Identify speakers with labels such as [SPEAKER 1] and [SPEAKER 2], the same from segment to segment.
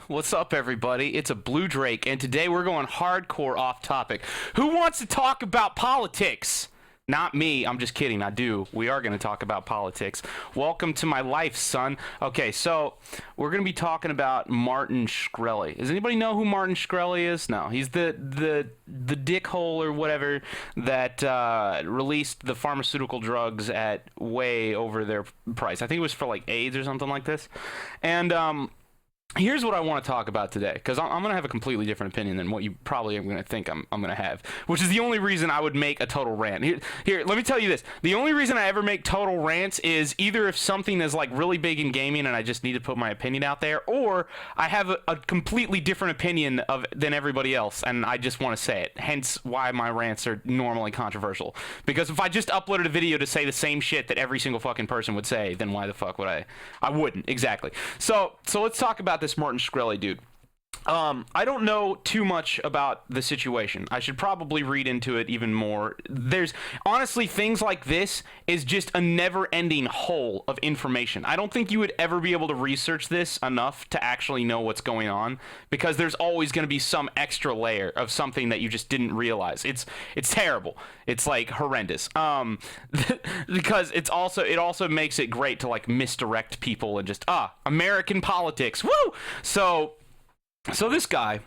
[SPEAKER 1] What's up, everybody? It's a Blue Drake, and today we're going hardcore off topic. Who wants to talk about politics? Not me. I'm just kidding. I do. We are going to talk about politics. Welcome to my life, son. Okay, so we're going to be talking about Martin Shkreli. Does anybody know who Martin Shkreli is? No, he's the dickhole or whatever that released the pharmaceutical drugs at way over their price. I think it was for like AIDS or something like this. And here's what I want to talk about today, because I'm going to have a completely different opinion than what you probably are going to think I'm going to have, which is the only reason I would make a total rant. Here, let me tell you this. The only reason I ever make total rants is either if something is like really big in gaming and I just need to put my opinion out there, or I have a completely different opinion than everybody else, and I just want to say it. Hence why my rants are normally controversial. Because if I just uploaded a video to say the same shit that every single fucking person would say, then why the fuck would I? I wouldn't, exactly. So let's talk about this Martin Shkreli dude. I don't know too much about the situation. I should probably read into it even more. There's honestly things like this is just a never-ending hole of information. I don't think you would ever be able to research this enough to actually know what's going on, because there's always going to be some extra layer of something that you just didn't realize. It's terrible. It's like horrendous. Because it also makes it great to like misdirect people and just American politics. Woo! So this guy,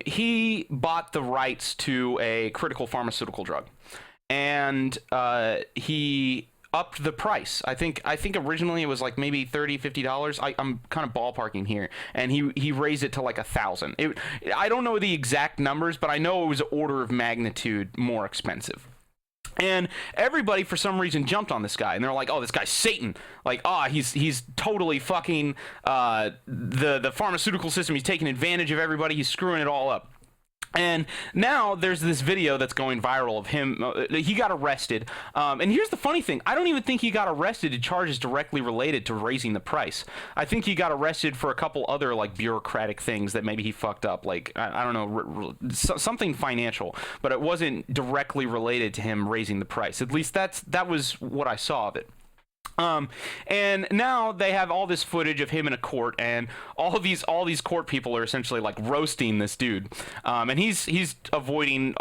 [SPEAKER 1] he bought the rights to a critical pharmaceutical drug, and he upped the price. I think originally it was like maybe $30-$50. I'm kind of ballparking here, and he raised it to like $1,000. I don't know the exact numbers, but I know it was an order of magnitude more expensive. And everybody, for some reason, jumped on this guy, and they're like, "Oh, this guy's Satan! Like, he's totally fucking the pharmaceutical system. He's taking advantage of everybody. He's screwing it all up." And now there's this video that's going viral of him. He got arrested. And here's the funny thing. I don't even think he got arrested to charges directly related to raising the price. I think he got arrested for a couple other like bureaucratic things that maybe he fucked up. Like, I don't know, something financial. But it wasn't directly related to him raising the price. At least that was what I saw of it. And now they have all this footage of him in a court, and all these court people are essentially like roasting this dude. And he's avoiding,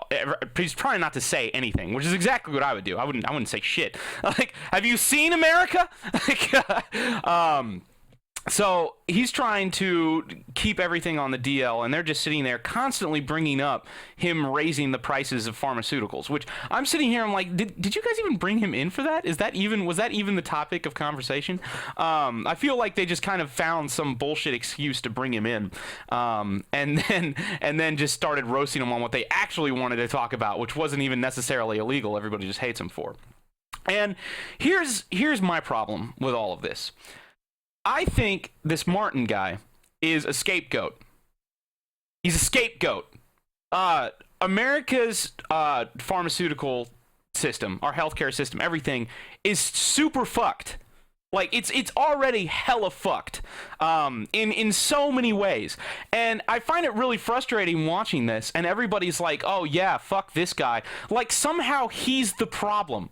[SPEAKER 1] he's trying not to say anything, which is exactly what I would do. I wouldn't say shit. Like, have you seen America? So he's trying to keep everything on the DL, and they're just sitting there constantly bringing up him raising the prices of pharmaceuticals, which I'm sitting here, I'm like, did you guys even bring him in for that? Was that even the topic of conversation? I feel like they just kind of found some bullshit excuse to bring him in, and then just started roasting him on what they actually wanted to talk about, which wasn't even necessarily illegal. Everybody just hates him for. And here's my problem with all of this. I think this Martin guy is a scapegoat. He's a scapegoat. America's pharmaceutical system, our healthcare system, everything is super fucked. Like, it's already hella fucked in so many ways. And I find it really frustrating watching this, and everybody's like, oh yeah, fuck this guy. Like, somehow he's the problem.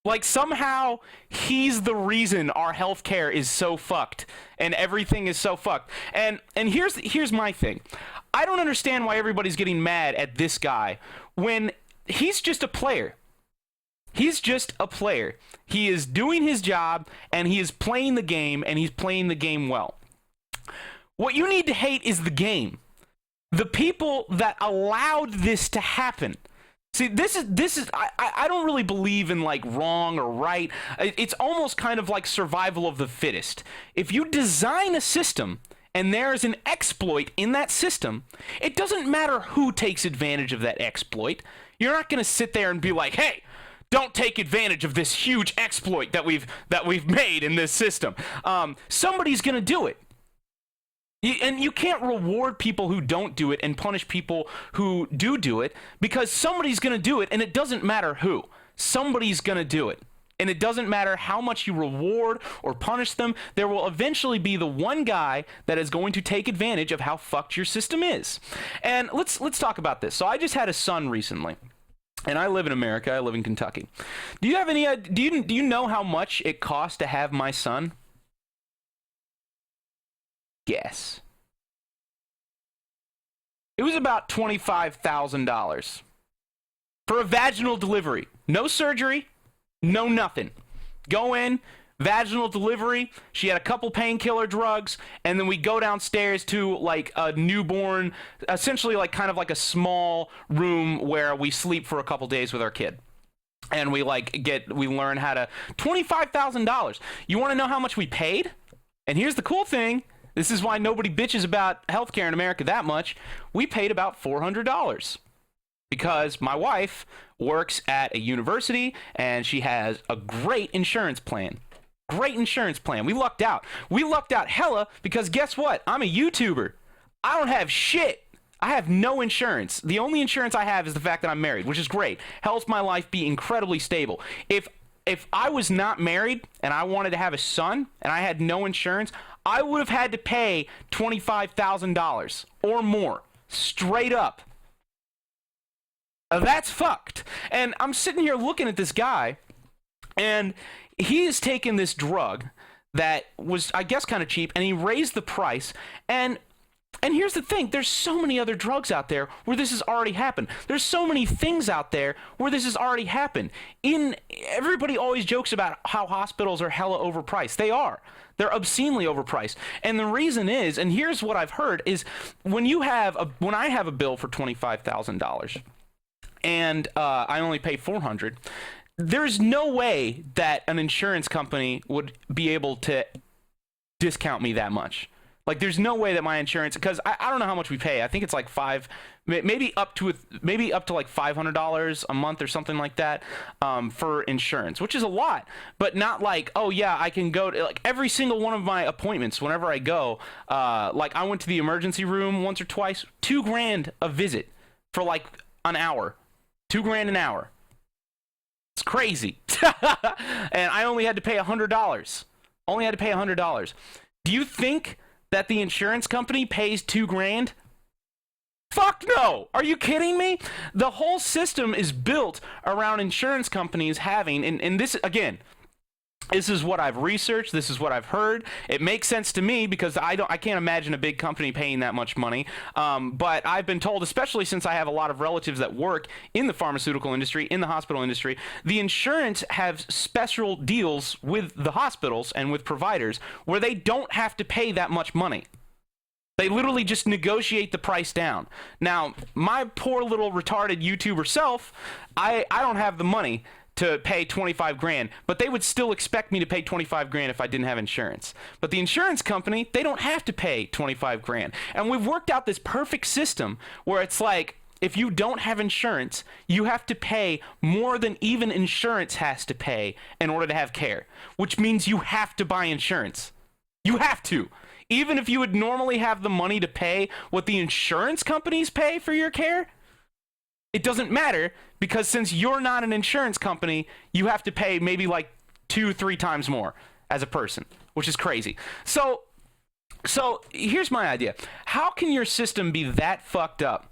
[SPEAKER 1] Like, somehow he's the reason our healthcare is so fucked and everything is so fucked. And here's my thing. I don't understand why everybody's getting mad at this guy when he's just a player. He's just a player. He is doing his job, and he is playing the game, and he's playing the game well. What you need to hate is the game. The people that allowed this to happen. See, this is I don't really believe in like wrong or right. It's almost kind of like survival of the fittest. If you design a system and there's an exploit in that system, it doesn't matter who takes advantage of that exploit. You're not going to sit there and be like, "Hey, don't take advantage of this huge exploit that we've made in this system." Somebody's going to do it. And you can't reward people who don't do it and punish people who do it, because somebody's going to do it, and it doesn't matter who. Somebody's going to do it. And it doesn't matter how much you reward or punish them. There will eventually be the one guy that is going to take advantage of how fucked your system is. And let's talk about this. So I just had a son recently. And I live in America. I live in Kentucky. Do you have any do you know how much it costs to have my son? Guess. It was about $25,000 for a vaginal delivery. No surgery, no nothing. Go in, vaginal delivery. She had a couple painkiller drugs, and then we go downstairs to like a newborn, essentially like kind of like a small room where we sleep for a couple days with our kid. And we learn how to $25,000. You want to know how much we paid? And here's the cool thing. This is why nobody bitches about healthcare in America that much. We paid about $400 because my wife works at a university and she has a great insurance plan. Great insurance plan. We lucked out. We lucked out hella because guess what? I'm a YouTuber. I don't have shit. I have no insurance. The only insurance I have is the fact that I'm married, which is great. Helps my life be incredibly stable. If I was not married and I wanted to have a son and I had no insurance, I would have had to pay $25,000 or more, straight up. That's fucked. And I'm sitting here looking at this guy, and he has taken this drug that was, I guess, kind of cheap, and he raised the price. And here's the thing, there's so many other drugs out there where this has already happened. There's so many things out there where this has already happened. Everybody always jokes about how hospitals are hella overpriced. They are. They're obscenely overpriced. And the reason is, and here's what I've heard, is when I have a bill for $25,000 and I only pay $400, there's no way that an insurance company would be able to discount me that much. Like, there's no way that my insurance, because I don't know how much we pay. I think it's like maybe up to like $500 a month or something like that for insurance, which is a lot, but not like, oh yeah, I can go to like every single one of my appointments whenever I go. Like I went to the emergency room once or twice, $2,000 a visit for like an hour, $2,000 an hour. It's crazy. And I only had to pay $100. Only had to pay $100. Do you think that the insurance company pays $2,000? Fuck no! Are you kidding me? The whole system is built around insurance companies having, and this, again, this is what I've researched, this is what I've heard. It makes sense to me because I can't imagine a big company paying that much money. But I've been told, especially since I have a lot of relatives that work in the pharmaceutical industry, in the hospital industry, the insurance have special deals with the hospitals and with providers where they don't have to pay that much money. They literally just negotiate the price down. Now, my poor little retarded YouTuber self, I don't have the money to pay $25,000, but they would still expect me to pay $25,000 if I didn't have insurance. But the insurance company, they don't have to pay $25,000. And we've worked out this perfect system where it's like, if you don't have insurance, you have to pay more than even insurance has to pay in order to have care, which means you have to buy insurance. You have to. Even if you would normally have the money to pay what the insurance companies pay for your care, it doesn't matter because since you're not an insurance company, you have to pay maybe like 2-3 times more as a person, which is crazy. So here's my idea. How can your system be that fucked up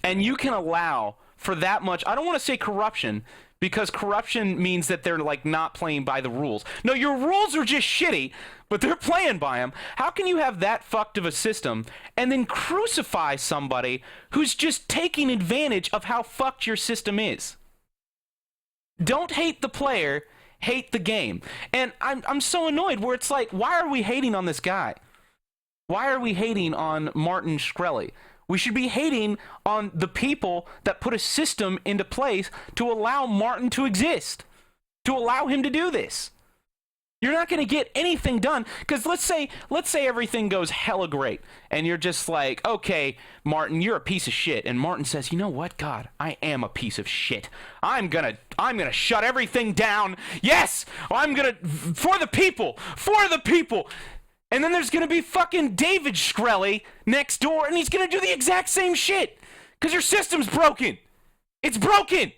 [SPEAKER 1] and you can allow for that much, I don't want to say corruption, because corruption means that they're like not playing by the rules. No, your rules are just shitty, but they're playing by them. How can you have that fucked of a system and then crucify somebody who's just taking advantage of how fucked your system is? Don't hate the player, hate the game. And I'm so annoyed where it's like, why are we hating on this guy? Why are we hating on Martin Shkreli? We should be hating on the people that put a system into place to allow Martin to exist, to allow him to do this. You're not going to get anything done because let's say everything goes hella great and you're just like, okay, Martin, you're a piece of shit. And Martin says, you know what, God, I am a piece of shit. I'm gonna shut everything down. Yes, for the people. And then there's going to be fucking David Shkreli next door, and he's going to do the exact same shit. Because your system's broken. It's broken.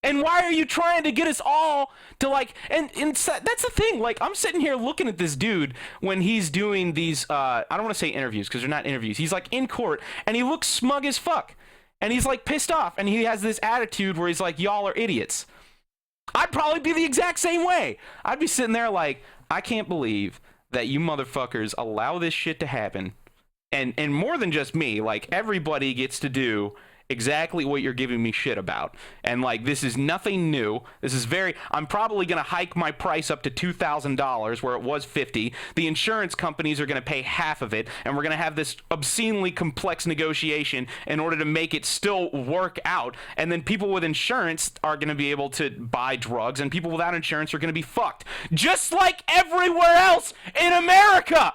[SPEAKER 1] And why are you trying to get us all to like... And that's the thing. Like, I'm sitting here looking at this dude when he's doing these... I don't want to say interviews, because they're not interviews. He's like in court, and he looks smug as fuck. And he's like pissed off, and he has this attitude where he's like, y'all are idiots. I'd probably be the exact same way. I'd be sitting there like, I can't believe that you motherfuckers allow this shit to happen. And more than just me, like, everybody gets to do exactly what you're giving me shit about. And, like, this is nothing new. This is I'm probably going to hike my price up to $2,000 where it was $50. The insurance companies are going to pay half of it, and we're going to have this obscenely complex negotiation in order to make it still work out. And then people with insurance are going to be able to buy drugs, and people without insurance are going to be fucked. Just like everywhere else in America!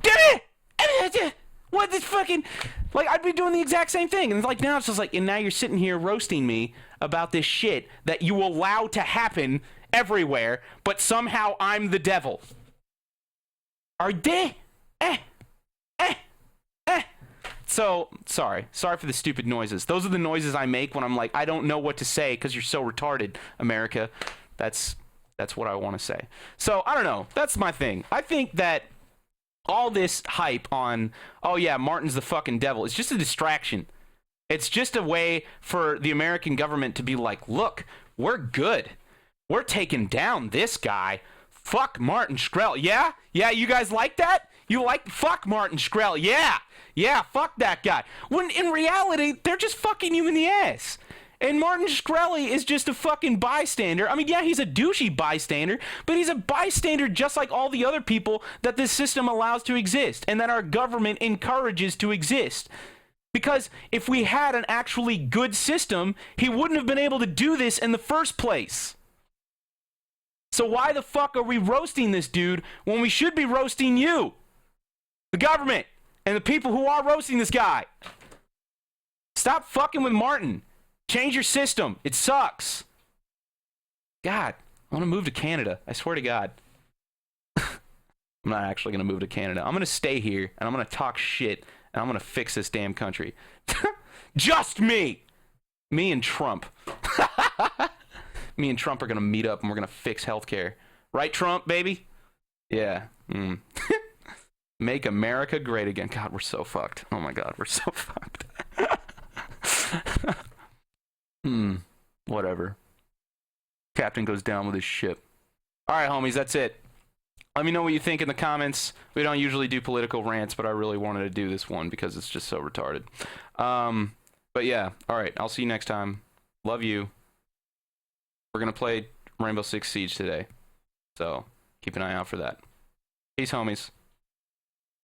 [SPEAKER 1] Damn it! What this fucking... Like, I'd be doing the exact same thing. And like, now it's just like, and now you're sitting here roasting me about this shit that you allow to happen everywhere, but somehow I'm the devil. Are they? So, sorry for the stupid noises. Those are the noises I make when I'm like, I don't know what to say because you're so retarded, America. That's what I want to say. So, I don't know. That's my thing. I think that all this hype on, oh yeah, Martin's the fucking devil, it's just a distraction. It's just a way for the American government to be like, look, we're good. We're taking down this guy. Fuck Martin Shkreli. Yeah? Yeah, you guys like that? You like, fuck Martin Shkreli. Yeah. Yeah, fuck that guy. When in reality, they're just fucking you in the ass. And Martin Shkreli is just a fucking bystander. I mean, yeah, he's a douchey bystander, but he's a bystander just like all the other people that this system allows to exist and that our government encourages to exist. Because if we had an actually good system, he wouldn't have been able to do this in the first place. So why the fuck are we roasting this dude when we should be roasting you? The government and the people who are roasting this guy. Stop fucking with Martin. Change your system. It sucks. God, I want to move to Canada. I swear to God. I'm not actually going to move to Canada. I'm going to stay here, and I'm going to talk shit, and I'm going to fix this damn country. Just me! Me and Trump. Me and Trump are going to meet up, and we're going to fix healthcare. Right, Trump, baby? Yeah. Make America great again. God, we're so fucked. Oh, my God, we're so fucked. Whatever. Captain goes down with his ship. Alright, homies, that's it. Let me know what you think in the comments. We don't usually do political rants, but I really wanted to do this one because it's just so retarded. But yeah, alright, I'll see you next time. Love you. We're gonna play Rainbow Six Siege today. So, keep an eye out for that. Peace, homies.